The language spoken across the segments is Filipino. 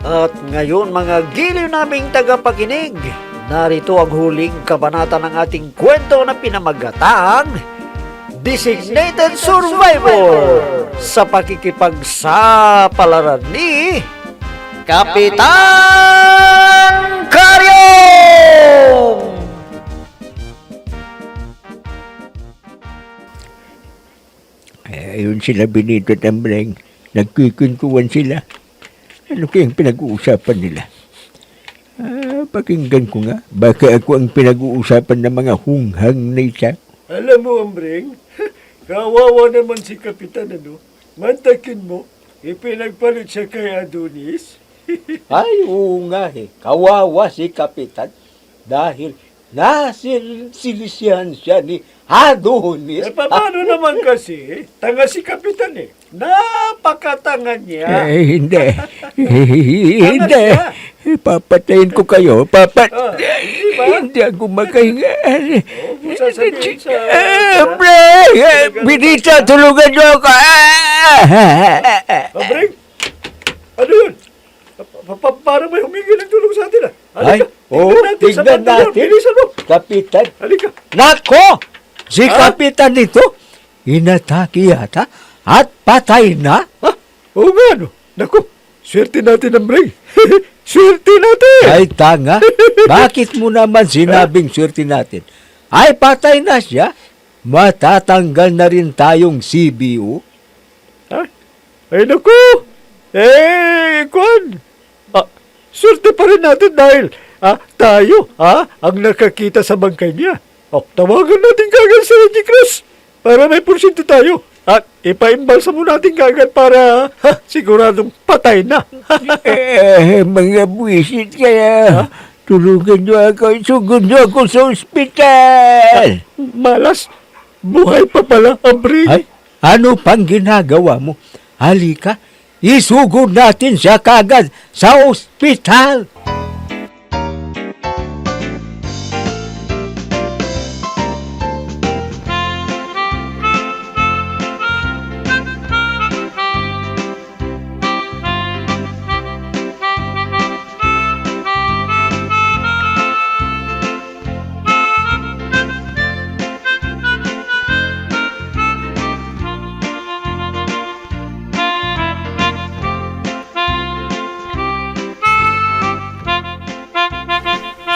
At ngayon mga giliw naming tagapakinig, narito ang huling kabanata ng ating kwento na pinamagatang Designated Survivor sa pakikipagsapalaran ni Kapitan Karyong! Ayun sila Benito at Ambreng. Nagkikwentuhan sila. Ano kayang pinag-uusapan nila? Pakinggan ko nga. Baka ako ang pinag-uusapan ng mga hunghang na isa. Alam mo, Ambreng, kawawa naman si Kapitan, ano? Mantakin mo, ipinagpalit siya kay Adonis. Ay, oo nga eh. Kawawa si Kapitan. Dahil nasilisihan siya ni Adonis. Paano naman kasi? Tanga si Kapitan eh. Napakatanga niya. Hindi. Hindi. Papatayin ko kayo. Hindi ako makahinga. Sasabihin sa... Benito, tulungan niyo ako. Ambreng, ano yun? Parang may humingi ng tulong sa atin, ah. Ay, tignan natin. Bilisan mo. Kapitan. Halika. Nako! Si Kapitan nito, inatake yata at patay na. Oo nga, ano? Naku, swerte natin, Ambreng. Swerte natin. Ay, tanga. Bakit mo naman sinabing swerte natin? Ay, patay na siya. Matatanggal na rin tayong CBO. Ay, naku. Kwan. Swerte pa rin natin dahil tayo ang nakakita sa bangkay niya. Tawagan natin kagad si Reggie Cruz para may porsyento tayo. At ipaimbalsa mo natin kagad para siguradong patay na. Mga buwisit kaya. Tulungan niyo ako. Isugod niyo ako sa ospital. Malas, buhay pa pala, Ambreng. Ay, ano pang ginagawa mo? Halika, isugod natin siya kagad sa ospital.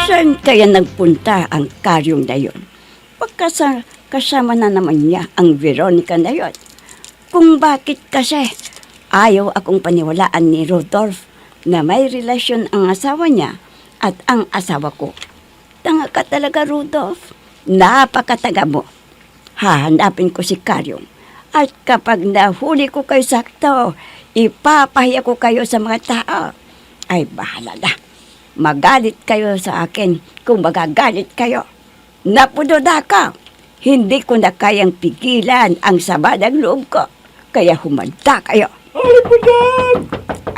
Saan kaya nagpunta ang karyong na yun? Kasama na naman niya ang Veronica na yun. Kung bakit kasi ayaw akong paniwalaan ni Rodolph na may relasyon ang asawa niya at ang asawa ko. Tanga ka talaga, Rodolph. Napakataga mo. Hahanapin ko si Karyong. At kapag nahuli ko kayo sakto, ipapahiya ko kayo sa mga tao. Ay, bahala na. Magalit kayo sa akin kung magagalit kayo. Napunoda ka. Hindi ko na kayang pigilan ang sama ng loob ko. Kaya humanda kayo. Alin po dyan!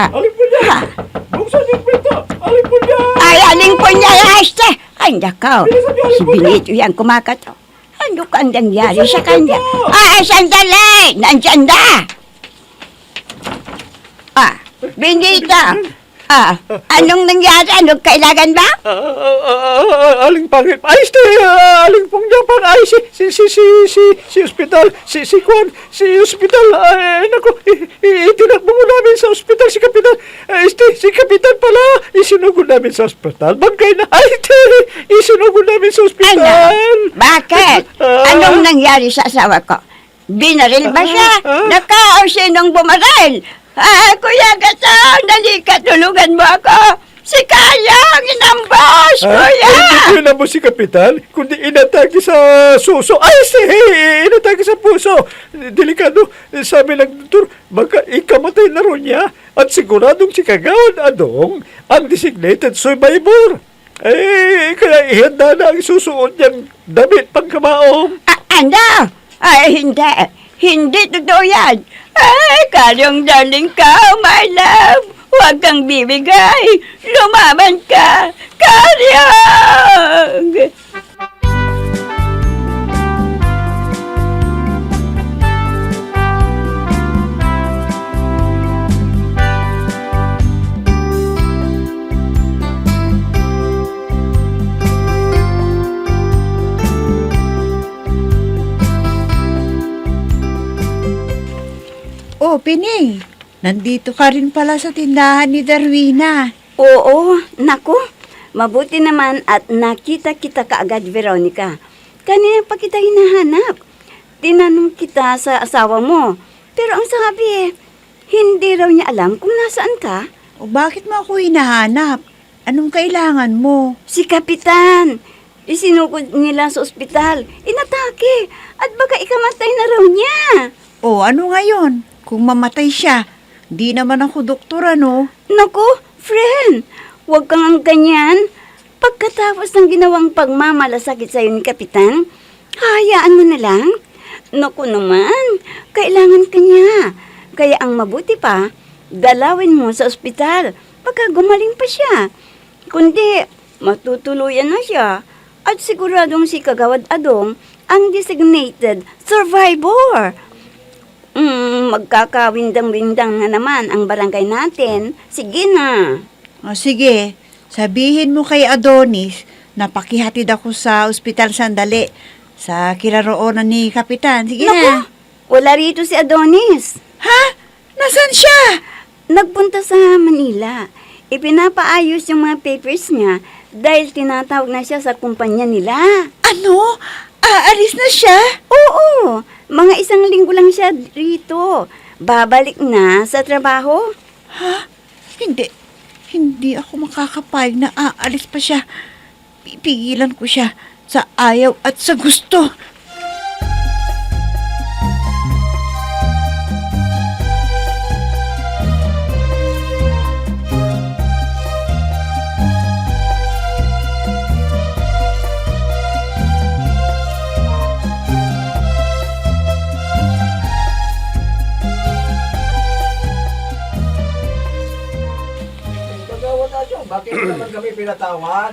Alin po dyan! Buksan yung pinto! Alin po dyan! Ay, aling po niya, este! Ay, nakaw. Si Benito yan kumakato. Ano kang nangyari sa kanya? Ay, sandali! Nandyan na! Benito! Anong nangyari? Anong kailangan ba? Aling pangit. Ay, aling pong Japan. Ay, si ospital. Si Kwan. Si ospital. Ay, naku. Itinakbo mo namin sa ospital si Kapitan. Si Kapitan pala. Isinugod namin sa ospital. Bangkay na. Ay, isinugod namin sa ospital. Ano? Bakit? Anong nangyari sa asawa ko? Binaril ba siya? Naka o sinong bumaril? Kuya Gasong, nalika, tulungan mo ako. Si Kayang, inambos, kuya! Hindi ko inambos si Kapitan, kundi inatake sa suso. Ay, inatake sa puso. Delikado, sabi ng doktor, baka ikamatay na ron niya. At siguradong si Kagawad Adong ang designated survivor. Kaya ihanda na ang susuot niyang damit pang kamaong. Ano? Ay, hindi. Hindi totoo yan. Ay, Karyong darling ka, my love. Huwag kang bibigay. Lumaban ka. Karyong! Pining. Nandito ka rin pala sa tindahan ni Darwina. Oo, naku. Mabuti naman at nakita kita kaagad, Veronica. Kanina pa kita hinahanap. Tinanong kita sa asawa mo. Pero ang sabi hindi raw niya alam kung nasaan ka. O bakit mo ako hinahanap? Anong kailangan mo? Si Kapitan. Isinugod nila sa ospital. Inatake. At baka ikamatay na raw niya. O ano ngayon? Kung mamatay siya, di naman ako doktor, ano? Naku, friend. Huwag kang ang ganyan. Pagkatapos ng ginawang pagmamalasakit sa'yo ni Kapitan, hayaan mo na lang. Naku naman, kailangan ka niya. Kaya ang mabuti pa, dalawin mo sa ospital pagka gumaling pa siya. Kundi, matutuluyan na siya. At siguradong si Kagawad Adong ang designated survivor. Magkakawindang-windang na naman ang barangay natin. Sige na. O sige, sabihin mo kay Adonis na pakihatid ako sa ospital sandali sa kinaroonan ni Kapitan. Sige Naku, na. wala rito si Adonis. Ha? Nasaan siya? Nagpunta sa Manila. Ipinapaayos yung mga papers niya dahil tinatawag na siya sa kumpanya nila. Ano? Aalis na siya? Oo, mga 1 linggo lang siya rito. Babalik na sa trabaho. Ha? Hindi. Hindi ako makakapayag na aalis pa siya. Pipigilan ko siya sa ayaw at sa gusto. Bakit naman kami pinatawag?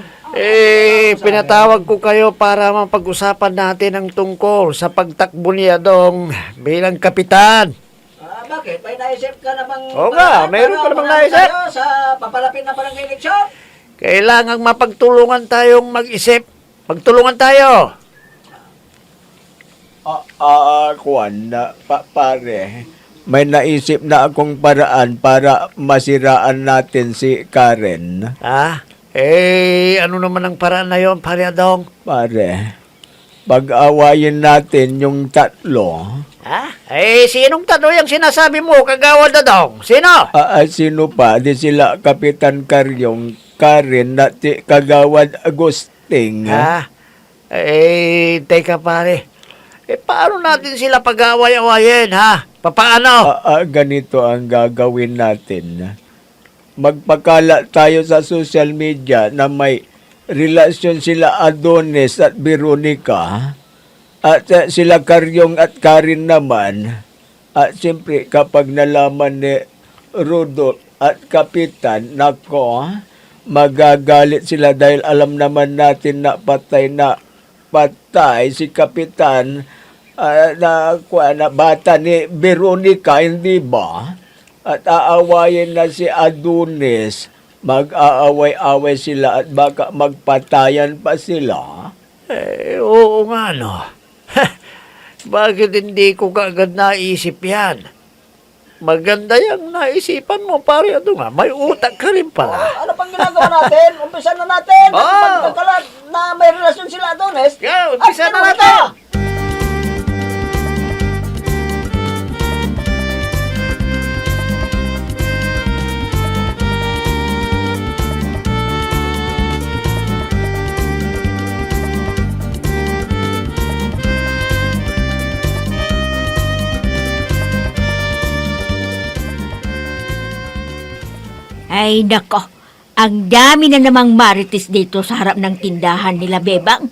Pinatawag ko kayo para mapag-usapan natin ang tungkol sa pagtakbo ni Adong bilang kapitan. Bakit? May naisip ka namang... Oo nga, mayroon ka namang naisip. Sa papalapit na barangay eleksyon? Kailangang mapagtulungan tayong mag-isip. Magtulungan tayo. Kuwan na, pare. May naisip na akong paraan para masiraan natin si Karen. Ano naman ang paraan na yon, pare Adong? Pare, pag-awayin natin yung tatlo. Sinong tado yung sinasabi mo, Kagawad Adong? Sino? Sino pa? Di sila Kapitan Karyong, Karen, na ti Kagawad Agusting. Teka pare. Paano natin sila pag-away-awayin, ha? Papaano? Ganito ang gagawin natin. Magpakala tayo sa social media na may relasyon sila Adonis at Veronica at sila Karyong at Karen naman. At siyempre kapag nalaman ni Rudolph at Kapitan, nako, magagalit sila dahil alam naman natin na patay si Kapitan na bata ni Veronica, hindi ba? At aawayin na si Adonis, mag-aaway-away sila at baka magpatayan pa sila. Oo nga, no. Bakit hindi ko kaagad naisip yan? Maganda yung naisipan mo, pare. Ito nga, may utak ka rin pala. Ano pang ginagawa natin? Umpisa na natin. Oh! Magkakalat na may relasyon sila Adonis. Yeah, umpisa na natin. Ay, nako. Ang dami na namang marites dito sa harap ng tindahan nila, Bebang.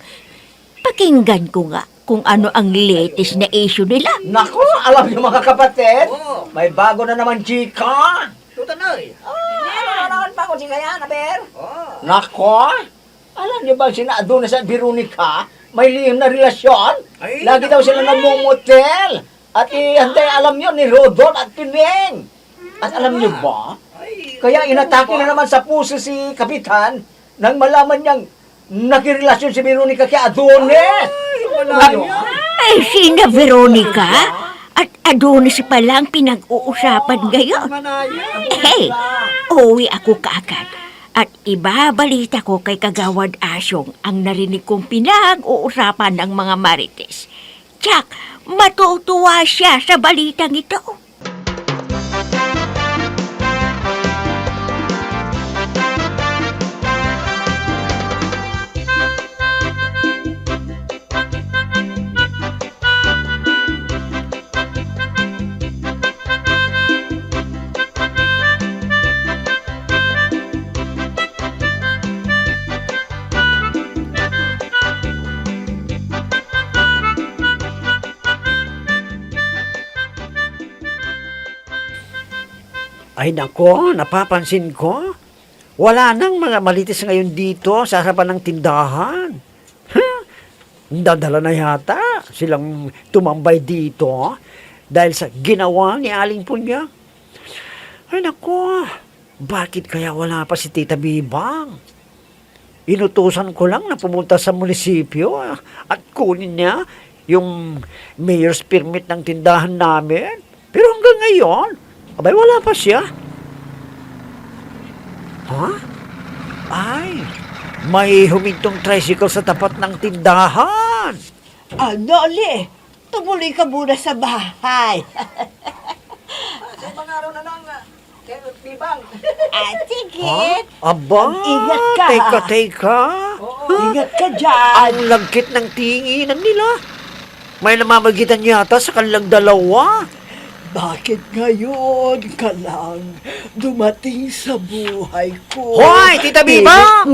Pakinggan ko nga kung ano ang latest na issue nila. Naku, alam niyo mga kapatid, may bago na naman chika. Tutanoy. Ano na naman bago chika yan, Aber? Nako, alam niyo ba sina Adonis at Veronica, may lihim na relasyon? Lagi daw sila namumutel. At hantay alam niyo ni Rodon at Pining. At alam niyo ba, kaya inatake na naman sa puso si Kapitan nang malaman niyang nakirelasyon si Veronica kay Adonis. Ay, sina Veronica? At Adonis pa lang pinag-uusapan ngayon. Hey, uwi ako kaagad at ibabalita ko kay Kagawad Asyong ang narinig kong pinag-uusapan ng mga marites. Tsak, matutuwa siya sa balitang ito. Ay nako, napapansin ko. Wala nang mga malitis ngayon dito sa harapan ng tindahan. Dadala na yata silang tumambay dito dahil sa ginawa ni Aling Punya. Ay nako, bakit kaya wala pa si Tita Bibang? Inutusan ko lang na pumunta sa munisipyo at kunin niya yung mayor's permit ng tindahan namin. Pero hanggang ngayon, abay, wala pa siya. Ha? Ay, may humintong tricycle sa tapat ng tindahan. Noli, tumuloy ka muna sa bahay. Sige. Aba, Ingat ka. teka. Ingat ka dyan. Ang lagkit ng tinginan nila. May namamagitan yata sa kanilang dalawa. Bakit ngayon ka lang dumating sa buhay ko? Hoy, Tita Biba!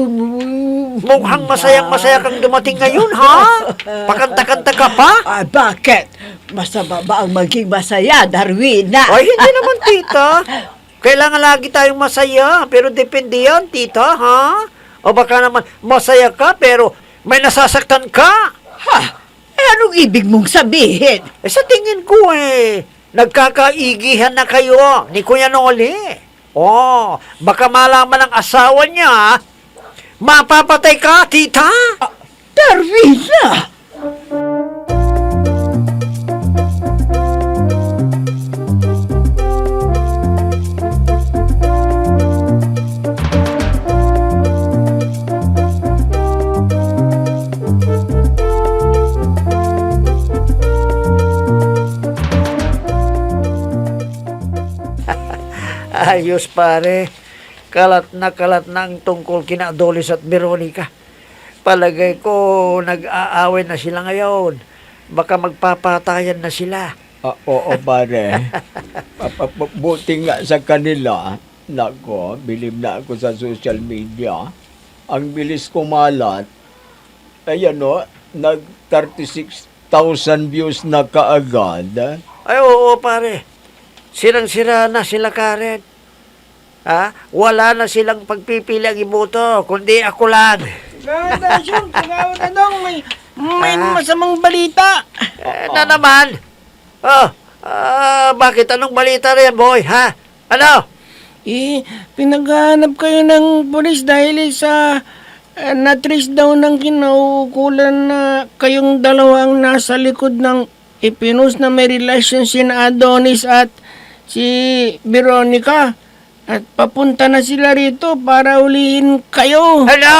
Mukhang masayang-masaya kang dumating ngayon, ha? Pakanta-kanta ka pa? Bakit? Masama ba ang maging masaya, Darwina? Ay, hindi naman, tita. Kailangan lagi tayong masaya, pero depende yan, tita, ha? O baka naman masaya ka, pero may nasasaktan ka. Ha? Anong ibig mong sabihin? Sa tingin ko, nagkakaigihan na kayo ni Kuya Noli. Oh, baka malaman ng asawa niya, mapapatay ka, tita. Darwina! Ayos pare, kalat na ang tungkol kina Adolis at Veronica. Palagay ko nag-aaway na sila ngayon. Baka magpapatayan na sila. Oo, pare. Buti nga sa kanila. Nako, bilib na ako sa social media. Ang bilis kumalat. Ayan o, nag-36,000 views na kaagad. Ay oo pare, sirang-sira na sila Karen. Ha? Wala na silang pagpipili ang iboto, kundi ako lang. Dasyon, kagawa na daw. May masamang balita. Na naman. Oh, bakit anong balita rin, boy, ha? Ano? Pinaghanap kayo ng polis dahil sa na-trace daw ng kinaukulan na kayong dalawang nasa likod ng ipinus na may relasyon si Adonis at si Veronica. At papunta na sila rito para ulihin kayo. Ano?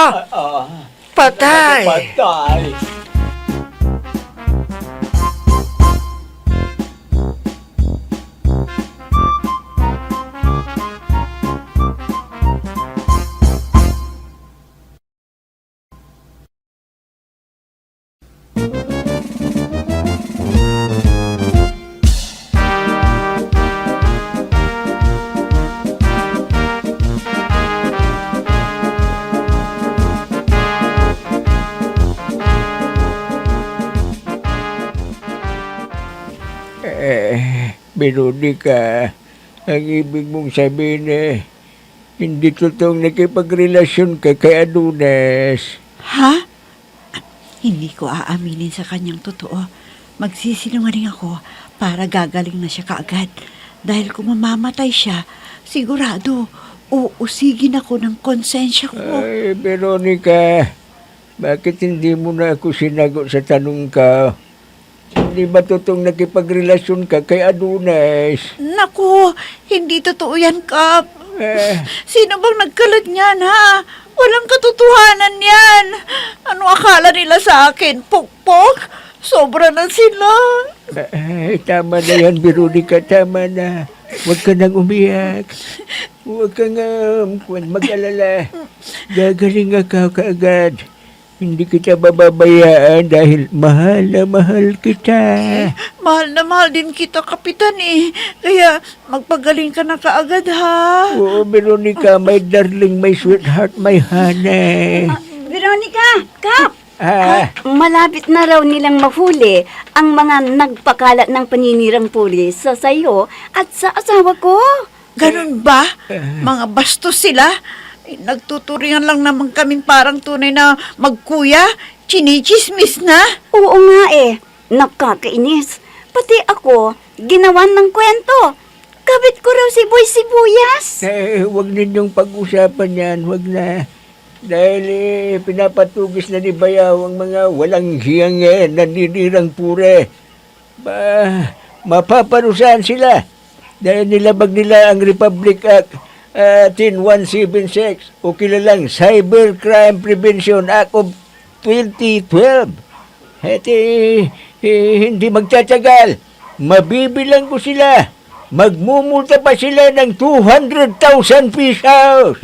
Patay! Patay! Veronica, ang ibig mong sabihin hindi totoong nakipagrelasyon ka kay Adonis. Ha? Hindi ko aaminin sa kanyang totoo. Magsisinungaling ako para gagaling na siya kaagad. Dahil kung mamamatay siya, sigurado uusigin ako ng konsensya ko. Ay, Veronica, bakit hindi mo na ako sinagot sa tanong ka? hindi ba totoong nakipagrelasyon ka kay Adonis? Naku, hindi totoo yan, Kap. Sino bang nagkalat niyan, ha? Walang katotohanan yan. Ano akala nila sa akin? Pukpok? Sobra na sila. Tama na yan, Veronica, tama na. Huwag ka nang umiyak. Huwag ka nga mag-alala. Gagaling ka kaagad. Hindi kita bababayaan dahil mahal na mahal kita. Mahal na mahal din kita, Kapitan eh. Kaya magpagaling ka na kaagad, ha? Oo, Veronica, my darling, my sweetheart, my honey. Veronica, Kap! Ah, Malapit na raw nilang mahuli ang mga nagpakalat ng paninirang pulis sa sayo at sa asawa ko. Ganun ba? Mga bastos sila? Nagtuturingan lang naman kaming parang tunay na magkuya. Chinichismis na. Oo nga eh, nakakainis. Pati ako, ginawan ng kwento. Kabit ko raw si Boy Sibuyas. huwag ninyong pag-usapan yan, huwag na. Dahil pinapatugis na ni Bayaw ang mga walang hiyang naninirang pure. Mapaparusahan sila. Dahil nilabag nila ang Republic Act 10176 o kilalang Cybercrime Prevention Act of 2012. At hindi magtatagal. Mabibilang ko sila. Magmumulta pa sila ng 200,000 pesos.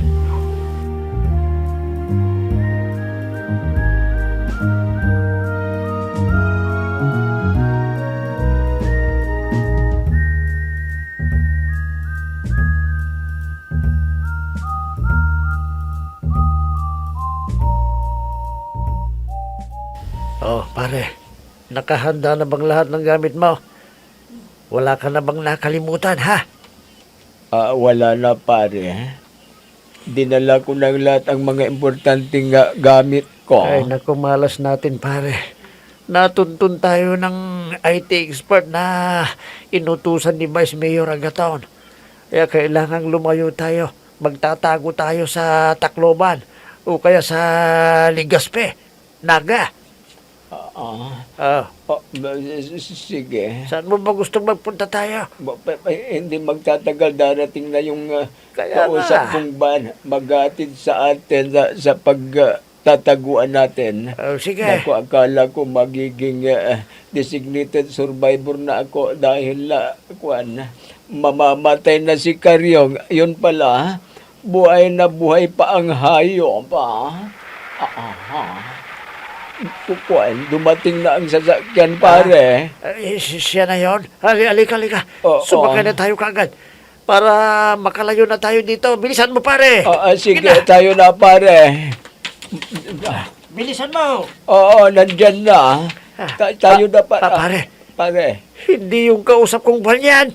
Oh, pare, nakahanda na bang lahat ng gamit mo? Wala ka na bang nakalimutan, ha? Wala na pare. Dinala ko ng lahat ang mga importanteng gamit ko. Ay, naku, malas natin, pare. Natuntun tayo ng IT expert na inutusan ni Vice Mayor Agaton. Kaya kailangang lumayo tayo. Magtatago tayo sa Tacloban o kaya sa Legazpi, Naga. Sige. Saan mo ba gustong magpunta tayo? Hindi magtatagal, darating na yung Kaya kausap nga. kong ban maghatid sa atin sa pagtataguan natin. Sige. Naku, akala ko magiging designated survivor na ako dahil mamamatay na si Karyong. Yun pala, buhay na buhay pa ang hayo pa. Dumating na ang sasakyan, pare. Siya na yun. Halika. Oo. Sumakay na tayo kaagad. Para makalayo na tayo dito. Bilisan mo, pare. Sige, na. tayo na, pare. Bilisan mo. Oo, nandyan na. Tayo na, Pare, Pare. hindi yung kausap kong buwan yan.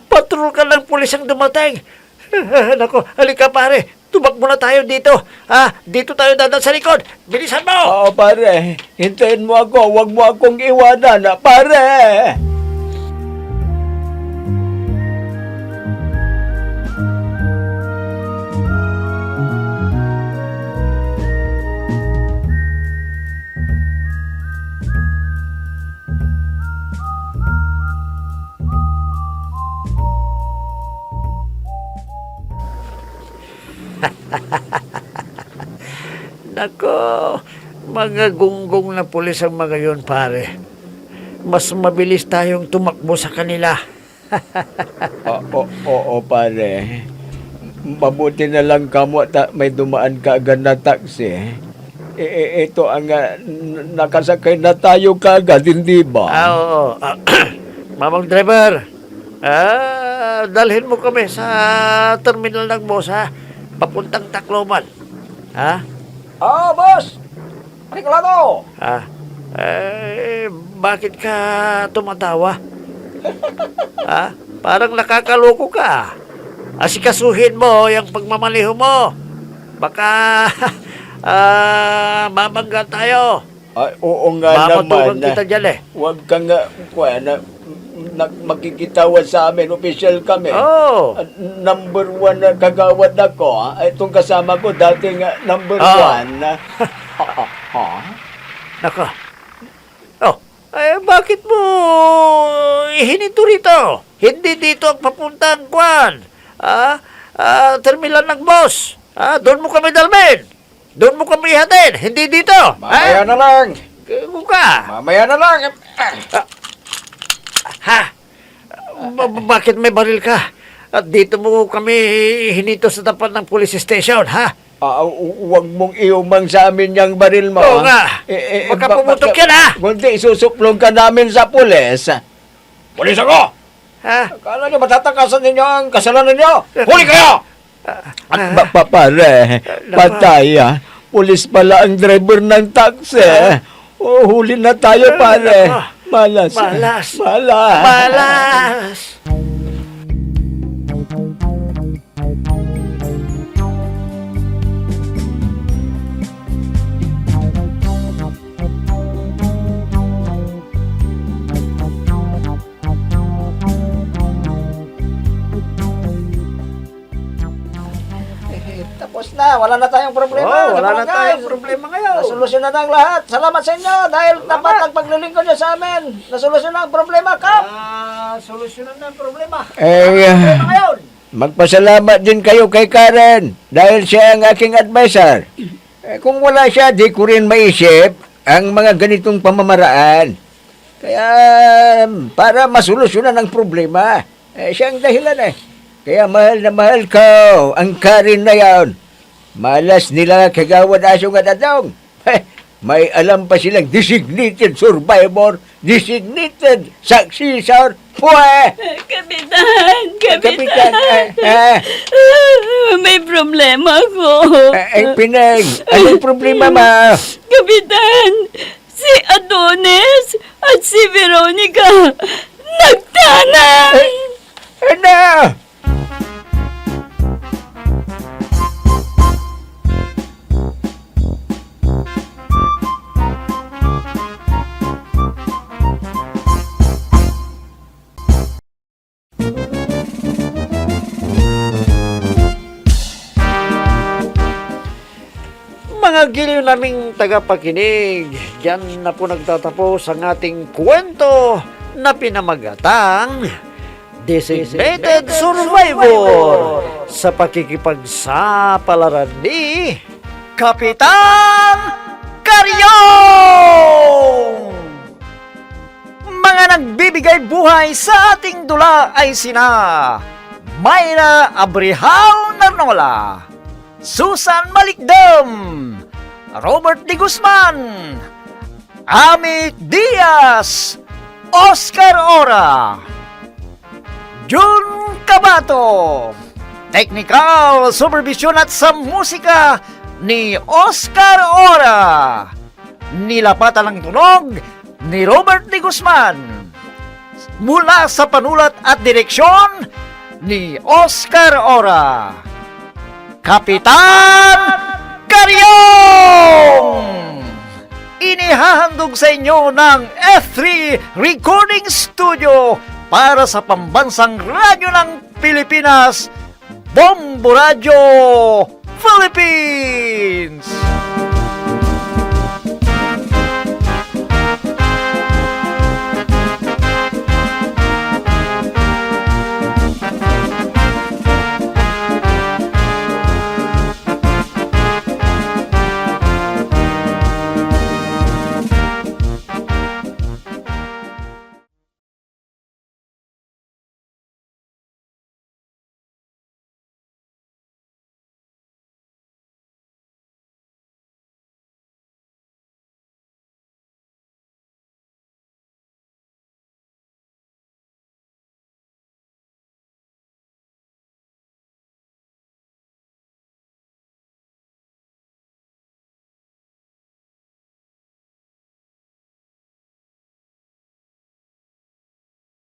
Patrol ka ng pulis ang dumating. Nako, halika, pare. Tumakbo na tayo dito. Dito tayo dadaan sa likod. Bilisan mo. Oo, pare. Hintayin mo ako. Huwag mo akong iwanan, pare. Nako, mga gunggong na pulis ang mga yun, pare. Mas mabilis tayong tumakbo sa kanila. Oo, pare. Mabuti na lang kamo at may dumaan ka agad na taxi. Ito ang nakasakay na tayo kaagad, hindi ba? Oo. Mamang driver, dalhin mo kami sa terminal ng boss, ha? Papuntang Tacloban. Ha? Boss! Nicolado! Bakit ka tumatawa? Parang nakakaloko ka. Asikasuhin mo yung pagmamaliho mo. Baka mabangga tayo. Oo nga Mamatugan naman. kita dyan eh. Huwag kang makikitawa sa amin. Official kami. Oh. Number 1 na kagawad ako. Itong kasama ko dating number 1. Nako. Oh, bakit mo hininto rito? Hindi dito ang papuntang kwan. Terminal ng boss. Doon mo kami dalmin. Doon mo kami ihatid. Hindi dito. Mamaya na lang. Kung ka. Mamaya na lang. Bakit may baril ka? At dito mo kami hinito sa tapat ng police station, ha? Huwag mong iumang sa amin yung baril mo. Oo nga. Baka pumutok yan, ha? Kundi isusuplong ka namin sa pulis. Pulis ako! Ha? Akala niyo matatakasan ninyo ang kasalanan niyo? Huli kayo! Pare, patay Pulis pala ang driver ng taxi. Huli na tayo, pare. Malas. Malas. Malas. Malas! Tapos na, wala na tayong problema. Wala na tayong problema ngayon. Nasolusyon na ang lahat. Salamat sa inyo dahil tapat ang paglilingkod niyo sa amin. Nasolusyon na ang problema, Kap. Solusyonan na ang problema. Ngayon, magpasalamat din kayo kay Karen dahil siya ang aking advisor. Kung wala siya, di ko rin maisip ang mga ganitong pamamaraan. Kaya, para masolusyonan ang problema, siya ang dahilan Kaya mahal na mahal ko ang Karen na yan. Malas nila kagawad asong at atong. May alam pa silang designated survivor, designated successor. Kapitan! Kapitan, May problema ako. Pinag, anong problema ma? Kapitan, si Adonis at si Veronica nagtanang! Ano? Mga giliw naming tagapakinig, yan na po nagtatapos ang ating kwento na pinamagatang Designated Survivor sa pakikipagsapalaran ni Kapitan Karyong! Mga nagbibigay buhay sa ating dula ay sina Mayra Abrihao Narnola, Susan Malikdam, Robert D. Guzman, Amit Diaz, Oscar Ora, Jun Cabato, Technical Supervision at sa musika ni Oscar Ora, nilapatan ng tunog ni Robert D. Guzman, mula sa panulat at direksyon ni Oscar Ora. Kapitan Karyong! Inihahandog sa inyo ng F3 Recording Studio para sa pambansang radyo ng Pilipinas, Bombo Radio Philippines!